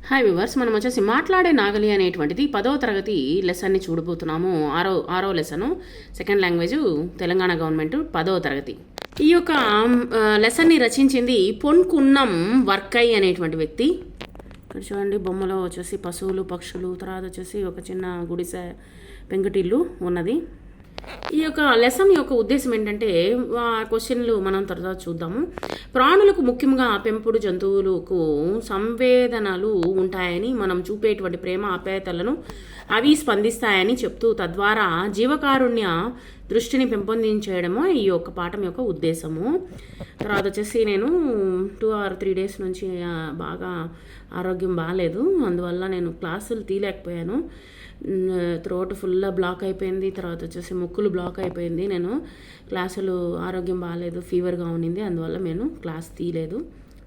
Hi viewers, మనం వచ్చేసి మాట్లాడే నాగలి అనేటువంటిది 10వ తరగతి లెసన్ని చూడబోతున్నాము. ఆరో lesson, second language Telangana government 10వ తరగతి. ఈ యొక్క లెసన్ని రచించింది పొన్కున్నం వర్కై అనేటువంటి వ్యక్తి. ఇక్కడ చూడండి, బొమ్మలో వచ్చేసి పశువులు, పక్షులు, తర్వాత వచ్చేసి ఒక చిన్న గుడిసె పెంకుటిల్లు ఉన్నది. ఈ యొక్క లెసన్ యొక్క ఉద్దేశం ఏంటంటే, క్వశ్చన్లు మనం తర్వాత చూద్దాము. ప్రాణులకు, ముఖ్యంగా పెంపుడు జంతువులకు సంవేదనలు ఉంటాయని, మనం చూపేటువంటి ప్రేమ ఆప్యాయతలను అవి స్పందిస్తాయని చెప్తూ, తద్వారా జీవకారుణ్య దృష్టిని పెంపొందించడము ఈ యొక్క పాఠం యొక్క ఉద్దేశము. తర్వాత వచ్చేసి నేను 2 or 3 days నుంచి బాగా ఆరోగ్యం బాగాలేదు, అందువల్ల నేను క్లాసులు తీయలేకపోయాను. త్రోట్ ఫుల్ బ్లాక్ అయిపోయింది, తర్వాత వచ్చేసి ముక్కులు బ్లాక్ అయిపోయింది. నేను క్లాసులు ఆరోగ్యం బాగాలేదు, ఫీవర్గా ఉండింది, అందువల్ల నేను క్లాస్ తీయలేదు.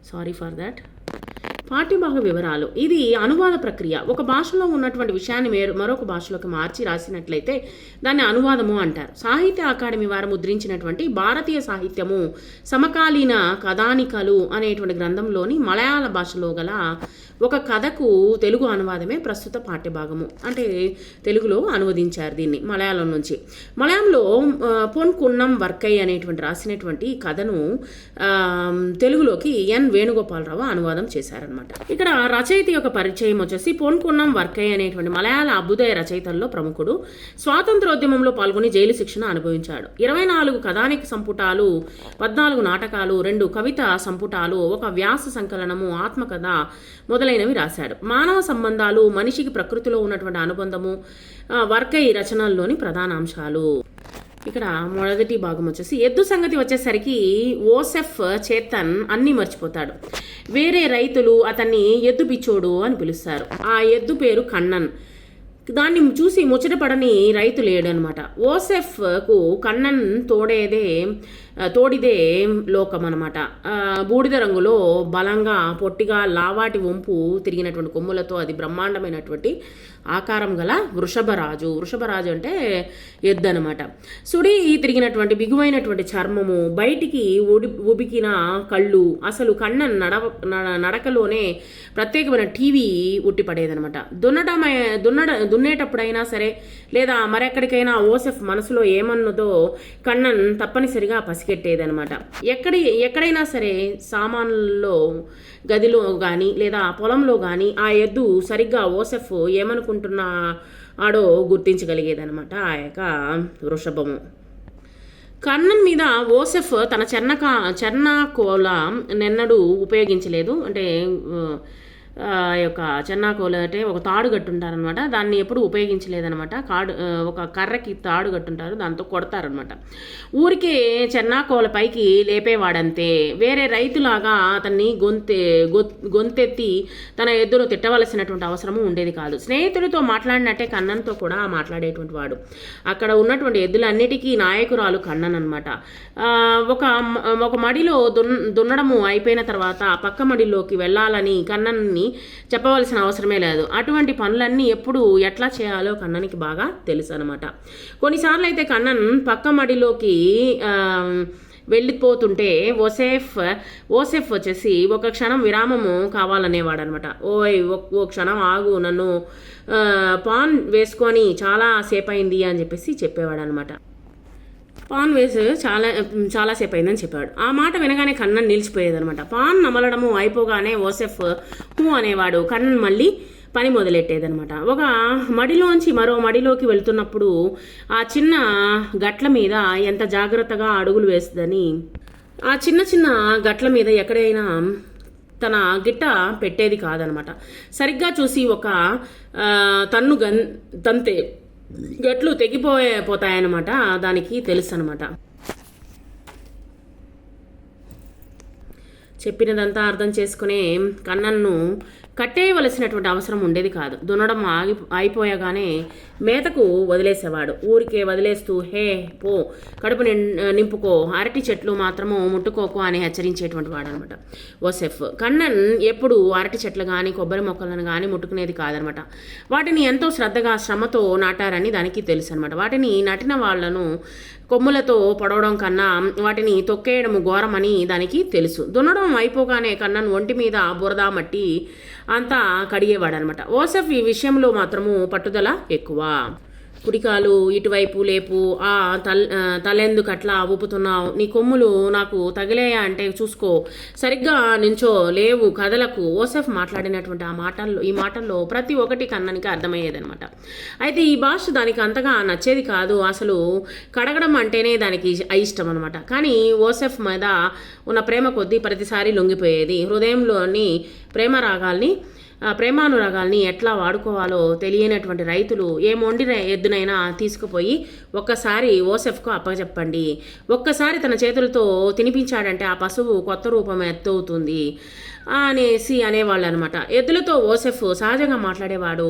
Sorry for that. పాఠ్యభాగ వివరాలు. ఇది అనువాద ప్రక్రియ. ఒక భాషలో ఉన్నటువంటి విషయాన్ని మరొక భాషలోకి మార్చి రాసినట్లయితే దాన్ని అనువాదము అంటారు. సాహిత్య అకాడమీ వారు ముద్రించినటువంటి భారతీయ సాహిత్యము సమకాలీన కథానికలు అనేటువంటి గ్రంథంలోని మలయాళ భాషలో గల ఒక కథకు తెలుగు అనువాదమే ప్రస్తుత పాఠ్యభాగము. అంటే తెలుగులో అనువదించారు దీన్ని మలయాళం నుంచి. మలయాళంలో పొన్కున్నం వర్కై అనేటువంటి రాసినటువంటి కథను తెలుగులోకి ఎన్ వేణుగోపాలరావు అనువాదం చేశారనమాట. ఇక్కడ రచయిత యొక్క పరిచయం వచ్చేసి, పొన్కున్నం వర్కై అనేటువంటి మలయాళ అభ్యుదయ రచయితల్లో ప్రముఖుడు. స్వాతంత్రోద్యమంలో పాల్గొని జైలు శిక్షణ అనుభవించాడు. 24 కథానిక సంపుటాలు, 14 నాటకాలు, 2 కవిత సంపుటాలు, ఒక వ్యాస సంకలనము, ఆత్మకథ మొదలైనవి రాశాడు. మానవ సంబంధాలు, మనిషికి ప్రకృతిలో ఉన్నటువంటి అనుబంధము వర్కై రచనల్లోని ప్రధాన అంశాలు. ఇక్కడ మొదటి భాగం వచ్చేసి, ఎద్దు సంగతి వచ్చేసరికి ఓసెఫ్ చేతన్ అన్నీ మర్చిపోతాడు. వేరే రైతులు అతన్ని ఎద్దు పిచ్చోడు అని పిలుస్తారు. ఆ ఎద్దు పేరు కన్నన్. దాన్ని చూసి ముచ్చటపడని రైతు లేడు అనమాట. ఓసెఫ్కు కన్నన్ తోడిదే లోకం అనమాట. బూడిద రంగులో బలంగా పొట్టిగా లావాటి వంపు తిరిగినటువంటి కొమ్ములతో అది బ్రహ్మాండమైనటువంటి ఆకారం గల వృషభరాజు అంటే ఎద్దు అనమాట. సుడి తిరిగినటువంటి బిగువైనటువంటి చర్మము, బయటికి ఉబికిన కళ్ళు, అసలు కన్నన్ నడకలోనే ప్రత్యేకమైన టీవీ ఉట్టిపడేదనమాట. దున్నేటప్పుడైనా సరే లేదా మరెక్కడికైనా ఓసెఫ్ మనసులో ఏమన్నదో కన్నన్ తప్పనిసరిగా పసిగట్టేదనమాట. ఎక్కడైనా సరే సామాన్లలో, గదిలో కానీ లేదా పొలంలో కానీ ఆ ఎద్దు సరిగ్గా ఓసెఫ్ ఏమనుకుంటున్నాడో గుర్తించగలిగేదనమాట ఆ యొక్క వృషభము. కన్నన్ మీద ఓసెఫ్ తన చెన్నాకోల నెన్నడూ ఉపయోగించలేదు. అంటే యొక్క చెన్నాకోల అంటే ఒక తాడు కట్టుంటారనమాట, దాన్ని ఎప్పుడు ఉపయోగించలేదనమాట. ఒక కర్రకి తాడు కట్టుంటారు, దాంతో కొడతారనమాట. ఊరికే చెన్నాకోల పైకి లేపేవాడంతే. వేరే రైతులాగా అతన్ని గొంతెత్తి తన ఎద్దును తిట్టవలసినటువంటి అవసరము ఉండేది కాదు. స్నేహితుడితో మాట్లాడినట్టే కన్నన్తో కూడా మాట్లాడేటువంటి వాడు. అక్కడ ఉన్నటువంటి ఎద్దులన్నిటికీ నాయకురాలు కన్నన్ అనమాట. ఒక మడిలో దున్నడము అయిపోయిన తర్వాత పక్క మడిలోకి వెళ్ళాలని కన్నన్ని చెప్పవలసిన అవసరమే లేదు. అటువంటి పనులన్నీ ఎప్పుడు ఎట్లా చేయాలో కన్నన్కి బాగా తెలుసు అనమాట. కొన్నిసార్లు అయితే కన్నన్ పక్క మడిలోకి వెళ్ళిపోతుంటే ఓసెఫ్ వచ్చేసి ఒక క్షణం విరామము కావాలనేవాడు అనమాట. ఓ క్షణం ఆగు, నన్ను పాన్ వేసుకొని చాలా సేపు అయింది అని చెప్పేవాడు అనమాట. పాన్ వేసి చాలాసేపు అయిందని చెప్పాడు. ఆ మాట వినగానే కన్నన్ నిలిచిపోయేదనమాట. పాన్ నమలడము అయిపోగానే ఓసెఫ్ హూ అనేవాడు. కన్నన్ మళ్ళీ పని మొదలెట్టేదనమాట. ఒక మడిలోంచి మరో మడిలోకి వెళ్తున్నప్పుడు ఆ చిన్న గట్ల మీద ఎంత జాగ్రత్తగా అడుగులు వేస్తుందని, ఆ చిన్న గట్ల మీద ఎక్కడైనా తన గిట్ట పెట్టేది కాదనమాట. సరిగ్గా చూసి ఒక తంతే గట్లు తెగిపోతాయన్నమాట. దానికి తెలుసు అనమాట. చెప్పినదంతా అర్థం చేసుకునే కన్నన్ను కట్టేయవలసినటువంటి అవసరం ఉండేది కాదు. దున్నడం అయిపోయగానే మేతకు వదిలేసేవాడు. ఊరికే వదిలేస్తూ హే పో, కడుపు నింపుకో, అరటి చెట్లు మాత్రము ముట్టుకోకు అని హెచ్చరించేటువంటి వాడు అనమాట ఓసెఫ్. కన్నన్ ఎప్పుడు అరటి చెట్లు కానీ కొబ్బరి మొక్కలను కానీ ముట్టుకునేది కాదనమాట. వాటిని ఎంతో శ్రద్ధగా శ్రమతో నాటారని దానికి తెలుసు అనమాట. వాటిని నాటిన వాళ్లను కొమ్ములతో పొడవడం కన్నా వాటిని తొక్కేయడం ఘోరమని దానికి తెలుసు. దున్నడం అయిపోగానే కన్నన్ ఒంటి మీద బురద మట్టి అంతా కడిగేవాడనమాట. ఓసెఫ్ ఈ విషయంలో మాత్రము పట్టుదల ఎక్కువ. కుడికాలు ఇటువైపు లేపు, తలెందుకు అట్లా ఊపుతున్నావు, నీ కొమ్ములు నాకు తగిలేయా అంటే చూసుకో, సరిగ్గా నించో, లేవు, కదలకు. ఓసెఫ్ మాట్లాడినటువంటి ఈ మాటల్లో ప్రతి ఒక్కటి కన్ననికి అర్థమయ్యేదనమాట. అయితే ఈ భాష దానికి అంతగా నచ్చేది కాదు. అసలు కడగడం అంటేనే దానికి అయిష్టం అనమాట. కానీ ఓసెఫ్ మీద ఉన్న ప్రేమ కొద్దీ ప్రతిసారి లొంగిపోయేది. హృదయంలోని ప్రేమానురాగాల్ని ఎట్లా వాడుకోవాలో తెలియనటువంటి రైతులు ఏ మొండి ఎద్దునైనా తీసుకుపోయి ఒక్కసారి ఓసెఫ్కు అప్పచెప్పండి, ఒక్కసారి తన చేతులతో తినిపించాడంటే ఆ పశువు కొత్త రూపం ఎత్తవుతుంది అనేవాళ్ళు అనమాట. ఎద్దులతో ఓసెఫ్ సహజంగా మాట్లాడేవాడు.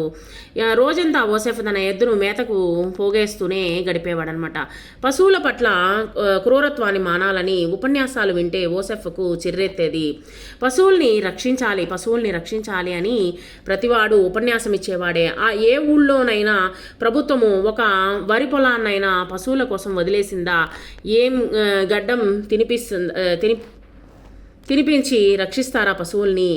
రోజంతా ఓసెఫ్ తన ఎద్దును మేతకు పోగేస్తూనే గడిపేవాడు అనమాట. పశువుల పట్ల క్రూరత్వాన్ని మానాలని ఉపన్యాసాలు వింటే ఓసెఫ్కు చిర్రెత్తేది. పశువుల్ని రక్షించాలి అని ప్రతివాడు ఉపన్యాసం ఇచ్చేవాడే. ఏ ఊళ్ళోనైనా ప్రభుత్వము ఒక వరి పొలాన్నైనా పశువుల కోసం వదిలేసిందా? ఏం గడ్డం తినిపించి రక్షిస్తారా పశువుల్ని?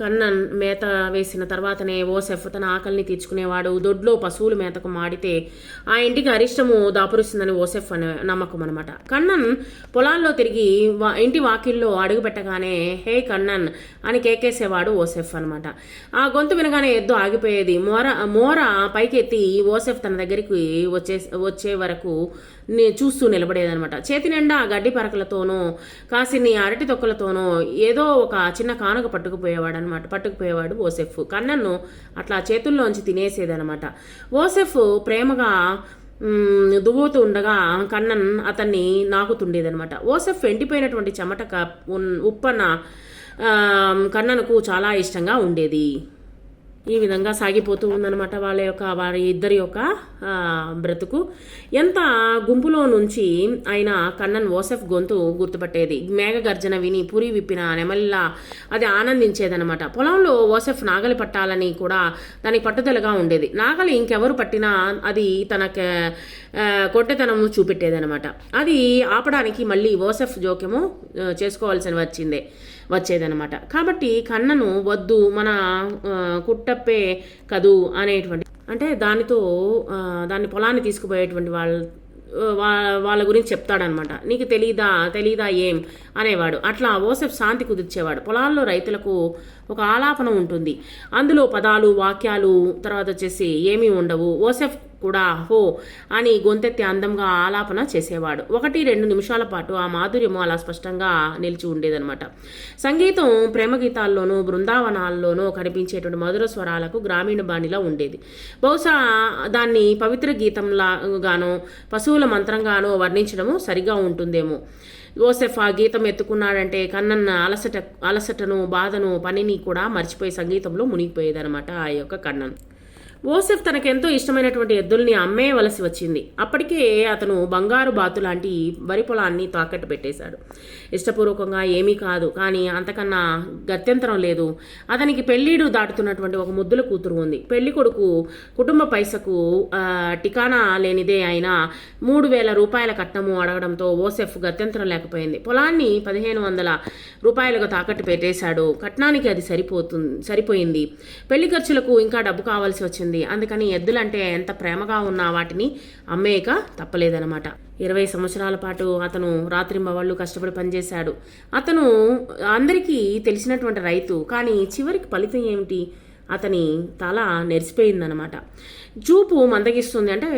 కన్నన్ మేత వేసిన తర్వాతనే ఓసెఫ్ తన ఆకలిని తీర్చుకునేవాడు. దొడ్లో పశువులు మేతకు మాడితే ఆ ఇంటికి అరిష్టము దాపురుస్తుందని ఓసెఫ్ అనే నమ్మకం అనమాట. కన్నన్ పొలాల్లో తిరిగి ఇంటి వాకిల్లో అడుగుపెట్టగానే హే కన్నన్ అని కేకేసేవాడు ఓసెఫ్ అనమాట. ఆ గొంతు వినగానే ఎద్దు ఆగిపోయేది. మోర పైకెత్తి ఓసెఫ్ తన దగ్గరికి వచ్చే వరకు చూస్తూ నిలబడేదనమాట. చేతి నిండా గడ్డి పరకలతోనో కాసిని అరటి తొక్కలతోనో ఏదో ఒక చిన్న కానుక పట్టుకుపోయేవాడు ఓసెఫ్. కన్నన్ను అట్లా చేతుల్లోంచి తినేసేదనమాట. ఓసెఫ్ ప్రేమగా దువ్వుతూ ఉండగా కన్నన్ అతన్ని నాకుతుండేదనమాట. ఓసెఫ్ ఎండిపోయినటువంటి చెమట ఉప్పన్న కన్నన్కు చాలా ఇష్టంగా ఉండేది. ఈ విధంగా సాగిపోతూ ఉందన్నమాట వారి ఇద్దరి యొక్క బ్రతుకు. ఎంత గుంపులో నుంచి అయినా కన్నన్ ఓసెఫ్ గొంతు గుర్తుపట్టేది. మేఘ గర్జన విని పురి విప్పిన నెమలిలా అది ఆనందించేదనమాట. పొలంలో ఓసెఫ్ నాగలి పట్టాలని కూడా దానికి పట్టుదలగా ఉండేది. నాగలి ఇంకెవరు పట్టినా అది తన కొంటెతనము చూపెట్టేదనమాట. అది ఆపడానికి మళ్ళీ ఓసెఫ్ జోక్యము చేసుకోవాల్సి వచ్చేదనమాట. కాబట్టి కన్నను వద్దు, మన కుట్టప్పే కదూ అనేటువంటి, అంటే దాన్ని పొలాన్ని తీసుకుపోయేటువంటి వాళ్ళ గురించి చెప్తాడనమాట. నీకు తెలీదా ఏం అనేవాడు. అట్లా ఓసెఫ్ శాంతి కుదిర్చేవాడు. పొలాల్లో రైతులకు ఒక ఆలాపన ఉంటుంది. అందులో పదాలు, వాక్యాలు తర్వాత వచ్చేసి ఏమీ ఉండవు. ఓసెఫ్ కూడా హో అని గొంతెత్తి అందంగా ఆలాపన చేసేవాడు. 1-2 నిమిషాల పాటు ఆ మాధుర్యము అలా స్పష్టంగా నిలిచి ఉండేదనమాట. సంగీతం ప్రేమ గీతాల్లోనూ బృందావనాల్లోనూ కనిపించేటువంటి మధుర స్వరాలకు గ్రామీణ బాణిలా ఉండేది. బహుశా దాన్ని పవిత్ర గీతంలాగానో పశువుల మంత్రంగానో వర్ణించడము సరిగా ఉంటుందేమో. ఓసెఫ్ ఆ గీతం ఎత్తుకున్నాడంటే కన్నన్న అలసటను, బాధను, పనిని కూడా మర్చిపోయి సంగీతంలో మునిగిపోయేదనమాట ఆ యొక్క కన్నన్. ఓసెఫ్ తనకెంతో ఇష్టమైనటువంటి ఎద్దుల్ని అమ్మేయవలసి వచ్చింది. అప్పటికే అతను బంగారు బాతు లాంటి వరి పొలాన్ని తాకట్టు పెట్టేశాడు. ఇష్టపూర్వకంగా ఏమీ కాదు, కానీ అంతకన్నా గత్యంతరం లేదు. అతనికి పెళ్ళీడు దాటుతున్నటువంటి ఒక ముద్దుల కూతురు ఉంది. పెళ్లి కొడుకు కుటుంబ పైసకు టికానా లేనిదే అయినా 3,000 రూపాయల కట్నము అడగడంతో ఓసెఫ్ గత్యంతరం లేకపోయింది. పొలాన్ని 1,500 రూపాయలుగా తాకట్టు పెట్టేశాడు. కట్నానికి అది సరిపోయింది. పెళ్లి ఖర్చులకు ఇంకా డబ్బు కావాల్సి వచ్చింది. అందుకని ఎద్దులంటే ఎంత ప్రేమగా ఉన్నా వాటిని అమ్మేయక తప్పలేదనమాట. 20 సంవత్సరాల పాటు అతను రాత్రింబవళ్ళు కష్టపడి పనిచేశాడు. అతను అందరికీ తెలిసినటువంటి రైతు. కానీ చివరికి ఫలితం ఏమిటి? అతని తల నెరిసిపోయిందనమాట. చూపు మందగిస్తుంది, అంటే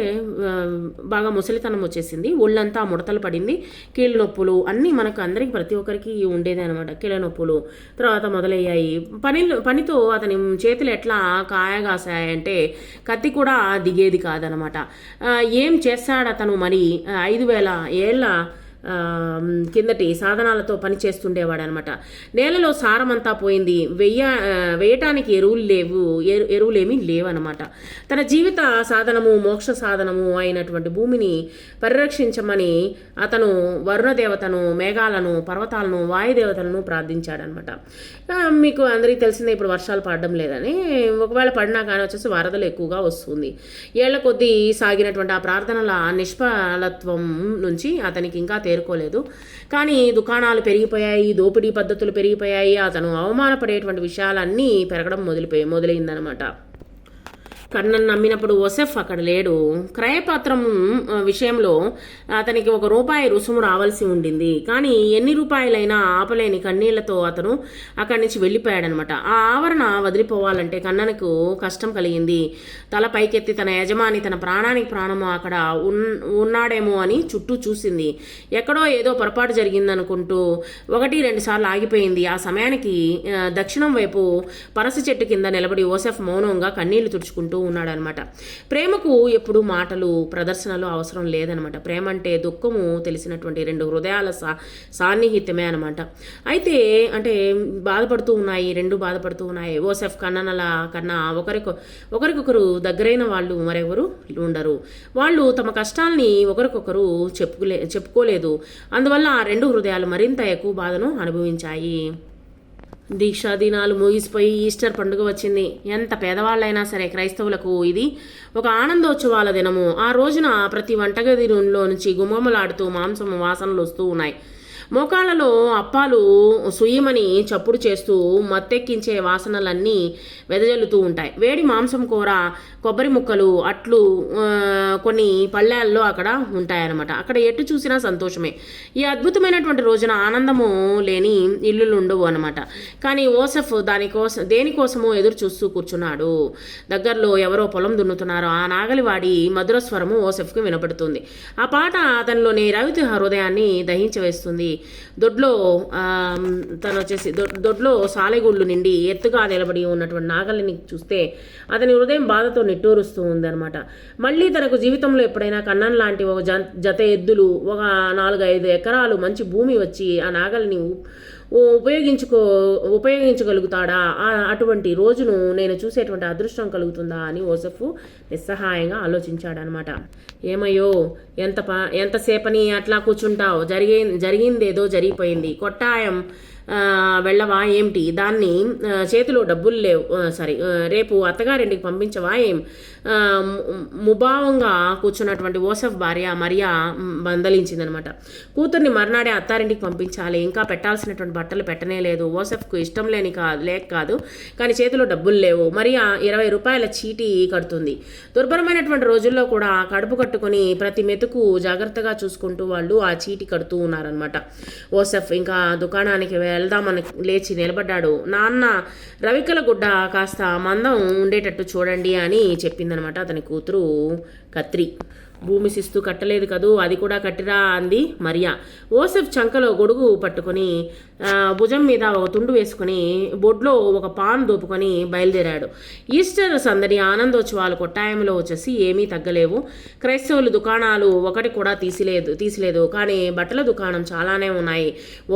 బాగా ముసలితనం వచ్చేసింది. ఒళ్ళంతా ముడతలు పడింది. కీళ్ళ నొప్పులు అన్నీ అందరికీ ప్రతి ఒక్కరికి ఉండేది అనమాట. కీళ్ళ నొప్పులు తర్వాత మొదలయ్యాయి. పనితో అతని చేతులు ఎట్లా కాయగాసాయంటే కత్తి కూడా దిగేది కాదనమాట. ఏం చేస్తాడు అతను మరి? 5,000 ఏళ్ల కిందటి సాధనాలతో పనిచేస్తుండేవాడు అనమాట. నేలలో సారమంతా పోయింది, వేయటానికి ఎరువులేమీ లేవన్నమాట. తన జీవిత సాధనము మోక్ష సాధనము అయినటువంటి భూమిని పరిరక్షించమని అతను వరుణదేవతను, మేఘాలను, పర్వతాలను, వాయుదేవతలను ప్రార్థించాడనమాట. మీకు అందరికీ తెలిసిందే ఇప్పుడు వర్షాలు పడడం లేదని. ఒకవేళ పడినా కానీ వచ్చేసి వరదలు ఎక్కువగా వస్తుంది. ఏళ్ల కొద్దీ సాగినటువంటి ఆ ప్రార్థనల నిష్ఫలత్వం నుంచి అతనికి ఇంకా తేరుకోలేదు. కానీ దుకాణాలు పెరిగిపోయాయి, దోపిడీ పద్ధతులు పెరిగిపోయాయి, అతను అవమానపడేటువంటి విషయాలన్నీ పెరగడం మొదలైందనమాట. కన్నను నమ్మినప్పుడు ఓసెఫ్ అక్కడ లేడు. క్రయపత్రం విషయంలో అతనికి ₹1 రుసుము రావాల్సి ఉండింది. కానీ ఎన్ని రూపాయలైనా ఆపలేని కన్నీళ్లతో అతను అక్కడి నుంచి వెళ్ళిపోయాడనమాట. ఆ ఆవరణ వదిలిపోవాలంటే కన్ననకు కష్టం కలిగింది. తల పైకెత్తి తన యజమాని, తన ప్రాణానికి ప్రాణము అక్కడ ఉన్నాడేమో అని చుట్టూ చూసింది. ఎక్కడో ఏదో పొరపాటు జరిగిందనుకుంటూ 1-2 సార్లు ఆగిపోయింది. ఆ సమయానికి దక్షిణం వైపు పనస చెట్టు కింద నిలబడి ఓసెఫ్ మౌనంగా కన్నీళ్లు తుడుచుకుంటూ ఉన్నాడనమాట. ప్రేమకు ఎప్పుడు మాటలు, ప్రదర్శనలు అవసరం లేదనమాట. ప్రేమ అంటే దుఃఖము తెలిసినటువంటి 2 హృదయాల సాన్నిహిత్యమే అనమాట. అయితే అంటే రెండు బాధపడుతూ ఉన్నాయి. ఓసెఫ్ కన్ననల కన్నా ఒకరికొకరు దగ్గరైన వాళ్ళు మరెవరు ఉండరు. వాళ్ళు తమ కష్టాల్ని ఒకరికొకరు చెప్పుకోలేదు. అందువల్ల ఆ 2 హృదయాలు మరింత ఎక్కువ బాధను అనుభవించాయి. దీక్షా దినాలు ముగిసిపోయి ఈస్టర్ పండుగ వచ్చింది. ఎంత పేదవాళ్ళైనా సరే క్రైస్తవులకు ఇది ఒక ఆనందోత్సవాల దినము. ఆ రోజున ప్రతి వంటగదిలో నుంచి గుమ్మలాడుతూ మాంసం వాసనలు వస్తూ ఉన్నాయి. మోకాళ్ళలో అప్పాలు సుయ్యమని చప్పుడు చేస్తూ మత్తెక్కించే వాసనలన్నీ వెదజల్లుతూ ఉంటాయి. వేడి మాంసం కూర, కొబ్బరి ముక్కలు, అట్లు కొన్ని పళ్ళాల్లో అక్కడ ఉంటాయన్నమాట. అక్కడ ఎటు చూసినా సంతోషమే. ఈ అద్భుతమైనటువంటి రోజున ఆనందము లేని ఇల్లులు ఉండవు అనమాట. కానీ ఓసెఫ్ దేనికోసమో ఎదురు చూస్తూ కూర్చున్నాడు. దగ్గరలో ఎవరో పొలం దున్నుతున్నారు. ఆ నాగలివాడి మధుర స్వరము ఓసెఫ్కి వినపడుతుంది. ఆ పాట అతనిలోని రవితి హృదయాన్ని దహించవేస్తుంది. దొడ్లో సాలెగుళ్ళు నిండి ఎత్తుగా నిలబడి ఉన్నటువంటి నాగలిని చూస్తే అతని హృదయం బాధతో నిట్టూరుస్తూ ఉందన్నమాట. మళ్ళీ తనకు జీవితంలో ఎప్పుడైనా కన్నన్ లాంటి ఒక జత ఎద్దులు, ఒక 4-5 ఎకరాలు మంచి భూమి వచ్చి ఆ నాగలిని ఉపయోగించగలుగుతాడా? అటువంటి రోజును నేను చూసేటువంటి అదృష్టం కలుగుతుందా అని ఓసెఫ్ నిస్సహాయంగా ఆలోచించాడనమాట. ఏమయ్యో, ఎంతసేపని అట్లా కూర్చుంటావు? జరిగిందేదో జరిగిపోయింది. కొట్టాయం వెళ్ళవా ఏమిటి? దాన్ని చేతిలో డబ్బులు లేవు, రేపు అత్తగారింటికి పంపించవా ఏం? ముభావంగా కూర్చున్నటువంటి ఓసెఫ్ భార్య మరియా మందలించిందనమాట. కూతుర్ని మర్నాడే అత్తారింటికి పంపించాలి, ఇంకా పెట్టాల్సినటువంటి బట్టలు పెట్టనే లేదు. ఓసెఫ్కు ఇష్టం లేక కాదు, కానీ చేతిలో డబ్బులు లేవు. మరియా ₹20 చీటీ కడుతుంది. దుర్భరమైనటువంటి రోజుల్లో కూడా కడుపు కట్టుకొని ప్రతి మెతుకు జాగ్రత్తగా చూసుకుంటూ వాళ్ళు ఆ చీటీ కడుతూ ఉన్నారనమాట. ఓసెఫ్ ఇంకా దుకాణానికి వెళ్దామని లేచి నిలబడ్డాడు. నాన్న, రవికల గుడ్డ కాస్త మందం ఉండేటట్టు చూడండి అని చెప్పిందనమాట అతని కూతురు కత్రి. భూమి శిస్తు కట్టలేదు కదూ, అది కూడా కట్టిరా అంది మరియా. ఓసెఫ్ చంకలో గొడుగు పట్టుకొని భుజం మీద ఒక తుండు వేసుకుని బొడ్లో ఒక పాన్ దోపుకొని బయలుదేరాడు. ఈస్టర్ సందడి, ఆనందోత్సవాలు కొట్టాయంలో వచ్చేసి ఏమీ తగ్గలేవు. క్రైస్తవులు దుకాణాలు ఒకటి కూడా తీసిలేదు, కానీ బట్టల దుకాణం చాలానే ఉన్నాయి.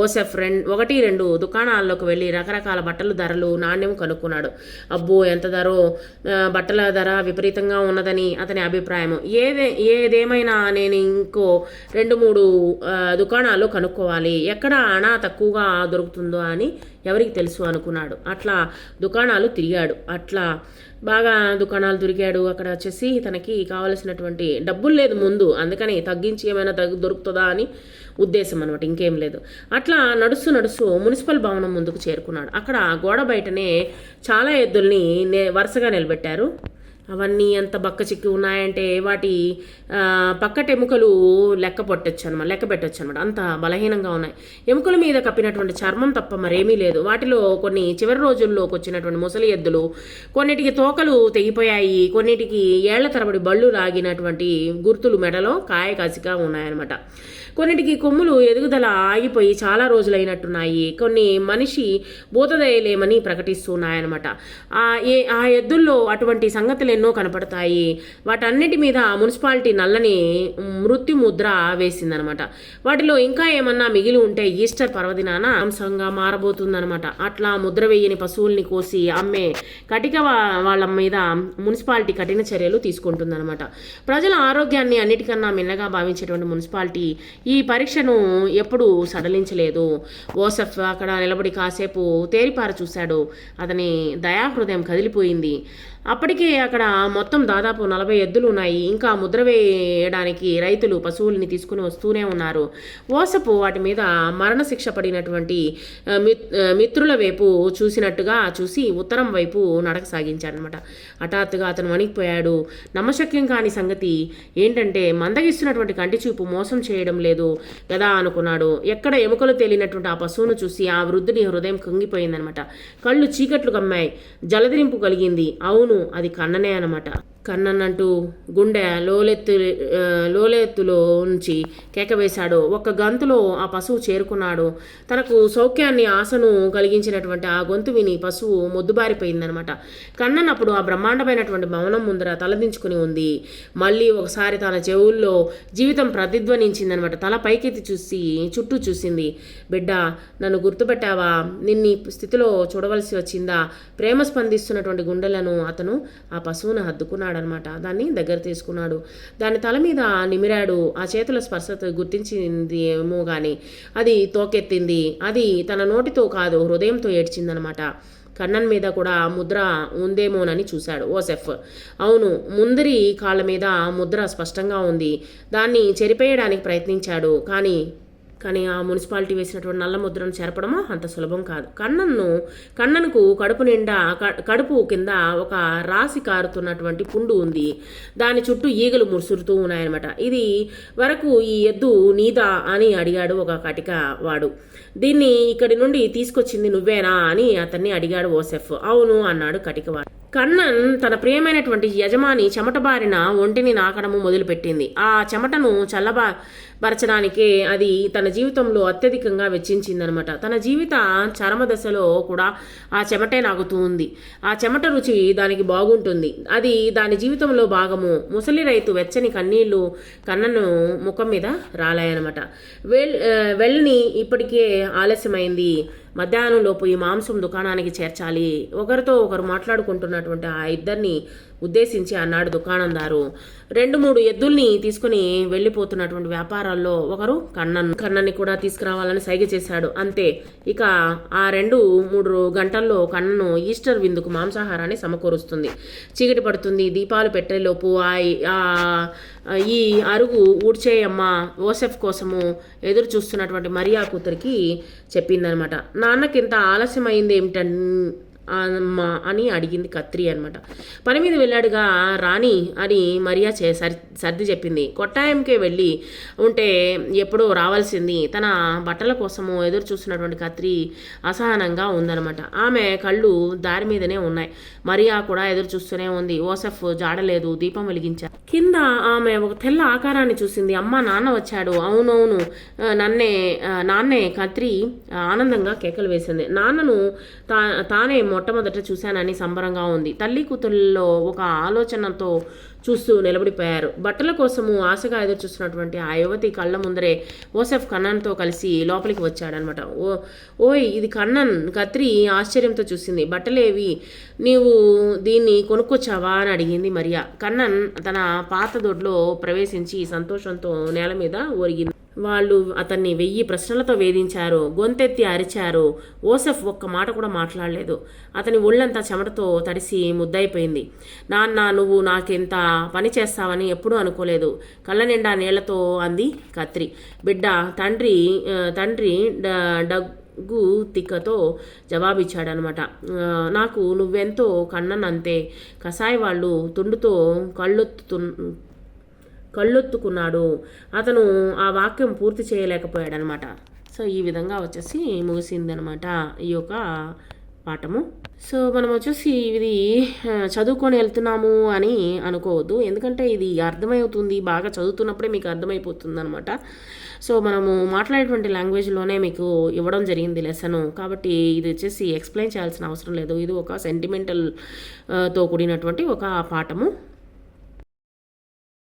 ఓసెఫ్ 1-2 దుకాణాల్లోకి వెళ్ళి రకరకాల బట్టల ధరలు, నాణ్యం కనుక్కున్నాడు. అబ్బో, ఎంత ధరో! బట్టల ధర విపరీతంగా ఉన్నదని అతని అభిప్రాయం. ఏదేమైనా నేను ఇంకో 2-3 దుకాణాల్లో కనుక్కోవాలి. ఎక్కడ అనా తక్కువగా దొరుకుతుందో అని ఎవరికి తెలుసు అనుకున్నాడు. అట్లా దుకాణాలు తిరిగాడు. బాగా దుకాణాలు తిరిగాడు. అక్కడ వచ్చేసి తనకి కావలసినటువంటి డబ్బులు లేదు ముందు, అందుకని తగ్గించి ఏమైనా దొరుకుతుందా అని ఉద్దేశం అనమాట, ఇంకేం లేదు. అట్లా నడుస్తూ మున్సిపల్ భవనం ముందుకు చేరుకున్నాడు. అక్కడ గోడ బయటనే చాలా ఎద్దుల్ని వరుసగా నిలబెట్టారు. అవన్నీ ఎంత బక్క చిక్కి ఉన్నాయంటే వాటి పక్కటెముకలు లెక్క పెట్టొచ్చు అనమాట. అంత బలహీనంగా ఉన్నాయి. ఎముకల మీద కప్పినటువంటి చర్మం తప్ప మరేమీ లేదు. వాటిలో కొన్ని చివరి రోజుల్లోకి వచ్చినటువంటి ముసలి ఎద్దులు, కొన్నిటికి తోకలు తెగిపోయాయి, కొన్నిటికి ఏళ్ల తరబడి బళ్ళు లాగినటువంటి గుర్తులు మెడలో కాయకాసిగా ఉన్నాయన్నమాట. కొన్నిటికి కొమ్ములు ఎదుగుదల ఆగిపోయి చాలా రోజులైనట్టున్నాయి. కొన్ని మనిషి భూతదయలేమని ప్రకటిస్తున్నాయన్నమాట. ఆ ఎద్దుల్లో అటువంటి సంగతులు ఎన్నో కనపడతాయి. వాటన్నిటి మీద మున్సిపాలిటీ నల్లని మృత్యు ముద్ర వేసిందనమాట. వాటిలో ఇంకా ఏమన్నా మిగిలి ఉంటే ఈస్టర్ పర్వదినాన అంశంగా మారబోతుందనమాట. అట్లా ముద్ర వేయని పశువుల్ని కోసి అమ్మే కటిక వాళ్ళ మీద మున్సిపాలిటీ కఠిన చర్యలు తీసుకుంటుందనమాట. ప్రజల ఆరోగ్యాన్ని అన్నిటికన్నా మిన్నగా భావించేటువంటి మున్సిపాలిటీ ఈ పరీక్షను ఎప్పుడూ సడలించలేదు. ఓసెఫ్ అక్కడ నిలబడి కాసేపు తేరిపార చూశాడు. అతని దయాహృదయం కదిలిపోయింది. అప్పటికే అక్కడ మొత్తం దాదాపు 40 ఎద్దులు ఉన్నాయి. ఇంకా ముద్ర వేయడానికి రైతులు పశువుల్ని తీసుకుని వస్తూనే ఉన్నారు. ఓసపు వాటి మీద మరణశిక్ష పడినటువంటి మిత్రుల వైపు చూసినట్టుగా చూసి ఉత్తరం వైపు నడక సాగించాడనమాట. హఠాత్తుగా అతను వణికిపోయాడు. నమ్మశక్యం కాని సంగతి ఏంటంటే మందగిస్తున్నటువంటి కంటి చూపు మోసం చేయడం లేదు కదా అనుకున్నాడు. ఎక్కడ ఎముకలు తేలినటువంటి ఆ పశువును చూసి ఆ వృద్ధుని హృదయం కుంగిపోయిందనమాట. కళ్ళు చీకట్లు కమ్మాయి. జలదిరింపు కలిగింది. అవును, అది కన్ననే అనమాట. కన్నన్నంటూ గుండె లోలెత్తులో నుంచి కేకవేశాడు. ఒక్క గంతులో ఆ పశువు చేరుకున్నాడు. తనకు సౌఖ్యాన్ని ఆశను కలిగించినటువంటి ఆ గొంతు విని పశువు మొద్దుబారిపోయిందనమాట. కన్నన్ అప్పుడు ఆ బ్రహ్మాండమైనటువంటి భవనం ముందర తలదించుకుని ఉంది. మళ్ళీ ఒకసారి తన చెవుల్లో జీవితం ప్రతిధ్వనించిందనమాట. తల పైకెత్తి చూసి చుట్టూ చూసింది. బిడ్డ, నన్ను గుర్తుపెట్టావా? నిన్ని స్థితిలో చూడవలసి వచ్చిందా? ప్రేమ స్పందిస్తున్నటువంటి గుండెలను అతను ఆ పశువును హద్దుకున్నాడు అనమాట. దాన్ని దగ్గర తీసుకున్నాడు. దాని తల మీద నిమిరాడు. ఆ చేతుల స్పర్శ గుర్తించింది ఏమో గాని అది తోకెత్తింది. అది తన నోటితో కాదు, హృదయంతో ఏడ్చిందనమాట. కన్నన్ మీద కూడా ముద్ర ఉందేమోనని చూశాడు ఓసెఫ్. అవును, ముందరి కాళ్ళ మీద ముద్ర స్పష్టంగా ఉంది. దాన్ని చెరిపేయడానికి ప్రయత్నించాడు. కానీ ఆ మున్సిపాలిటీ వేసినటువంటి నల్ల ముద్రను చెరపడమో అంత సులభం కాదు. కన్నన్కు కడుపు కింద ఒక రాసి కారుతున్నటువంటి పుండు ఉంది. దాని చుట్టూ ఈగలు ముసురుతూ ఉన్నాయన్నమాట. ఇది వరకు ఈ ఎద్దు నీదా అని అడిగాడు ఒక కటిక వాడు. దీన్ని ఇక్కడి నుండి తీసుకొచ్చింది నువ్వేనా అని అతన్ని అడిగాడు ఓసెఫ్. అవును అన్నాడు కటికవాడు. కన్నన్ తన ప్రియమైనటువంటి యజమాని చెమటబారిన ఒంటిని నాకడము మొదలుపెట్టింది. ఆ చెమటను చల్లబరచడానికే అది తన జీవితంలో అత్యధికంగా వెచ్చించిందనమాట. తన జీవిత చరమ దశలో కూడా ఆ చెమటే నాగుతూ ఉంది. ఆ చెమట రుచి దానికి బాగుంటుంది. అది దాని జీవితంలో భాగము. ముసలి రైతు వెచ్చని కన్నీళ్లు కన్నను ముఖం మీద రాలాయనమాట. వెళ్ళని ఇప్పటికే ఆలస్యమైంది. మధ్యాహ్నం లోపు ఈ మాంసం దుకాణానికి చేర్చాలి. ఒకరితో ఒకరు మాట్లాడుకుంటున్నటువంటి ఆ ఇద్దరిని ఉద్దేశించి అన్నాడు దుకాణందారు. 2-3 ఎద్దుల్ని తీసుకుని వెళ్ళిపోతున్నటువంటి వ్యాపారాల్లో ఒకరు కన్నన్ని కూడా తీసుకురావాలని సైగ చేశాడు. అంతే. ఇక ఆ 2-3 గంటల్లో కన్నను ఈస్టర్ విందుకు మాంసాహారాన్ని సమకూరుస్తుంది. చీకటి పడుతుంది. దీపాలు పెట్టేలోపు ఈ అరుగు ఊడ్చేయమ్మ ఓసెఫ్ కోసము ఎదురు చూస్తున్నటువంటి మరియా కూతురికి చెప్పిందనమాట. నాన్నకింత ఆలస్యం అయింది అమ్మా అని అడిగింది కత్రి అనమాట. పని మీద వెళ్ళాడుగా రాణి అని మరియా సర్ది చెప్పింది. కొట్టాయంకే వెళ్ళి ఉంటే ఎప్పుడో రావాల్సింది. తన బట్టల కోసము ఎదురు చూస్తున్నటువంటి కత్రి అసహనంగా ఉందనమాట. ఆమె కళ్ళు దారి మీదనే ఉన్నాయి. మరియా కూడా ఎదురు చూస్తూనే ఉంది. ఓసెఫ్ జాడలేదు. దీపం వెలిగించారు. కింద ఆమె ఒక తెల్ల ఆకారాన్ని చూసింది. అమ్మ, నాన్న వచ్చాడు. అవునవును, నాన్నే కత్రి ఆనందంగా కేకలు వేసింది. నాన్నను తానే మొట్టమొదట చూశానని సంబరంగా ఉంది. తల్లి కూతుళ్ళలో ఒక ఆలోచనతో చూస్తూ నిలబడిపోయారు. బట్టల కోసము ఆశగా ఎదురు చూస్తున్నటువంటి ఆ యువతి కళ్ళ ముందరే ఓసెఫ్ కన్నన్తో కలిసి లోపలికి వచ్చాడనమాట. ఓయ్, ఇది కన్నన్. కత్రి ఆశ్చర్యంతో చూసింది. బట్టలేవి? నీవు దీన్ని కొనుక్కొచ్చావా అని అడిగింది మరియా. కన్నన్ తన పాత దొడ్లో ప్రవేశించి సంతోషంతో నేల మీద ఒరిగింది. వాళ్ళు అతన్ని 1000 ప్రశ్నలతో వేధించారు. గొంతెత్తి అరిచారు. ఓసెఫ్ ఒక్క మాట కూడా మాట్లాడలేదు. అతని ఒళ్ళంతా చెమటతో తడిసి ముద్దయిపోయింది. నాన్న, నువ్వు నాకెంత పని చేస్తావని ఎప్పుడూ అనుకోలేదు. కళ్ళ నిండా నీళ్లతో అంది కత్రి. బిడ్డ, తండ్రి డగ్గు తిక్కతో జవాబిచ్చాడనమాట. నాకు నువ్వెంతో కన్ననంతే. కసాయి వాళ్ళు తుండుతో కళ్ళొత్తుకున్నాడు. అతను ఆ వాక్యం పూర్తి చేయలేకపోయాడనమాట. సో ఈ విధంగా వచ్చేసి ముగిసిందనమాట ఈ యొక్క పాఠము. సో మనం వచ్చేసి ఇది చదువుకొని వెళ్తున్నాము అని అనుకోవద్దు, ఎందుకంటే ఇది అర్థమవుతుంది, బాగా చదువుతున్నప్పుడే మీకు అర్థమైపోతుంది అనమాట. సో మనము మాట్లాడేటువంటి లాంగ్వేజ్లోనే మీకు ఇవ్వడం జరిగింది లెసను, కాబట్టి ఇది వచ్చేసి ఎక్స్ప్లెయిన్ చేయాల్సిన అవసరం లేదు. ఇది ఒక సెంటిమెంటల్ తో కూడినటువంటి ఒక పాఠము.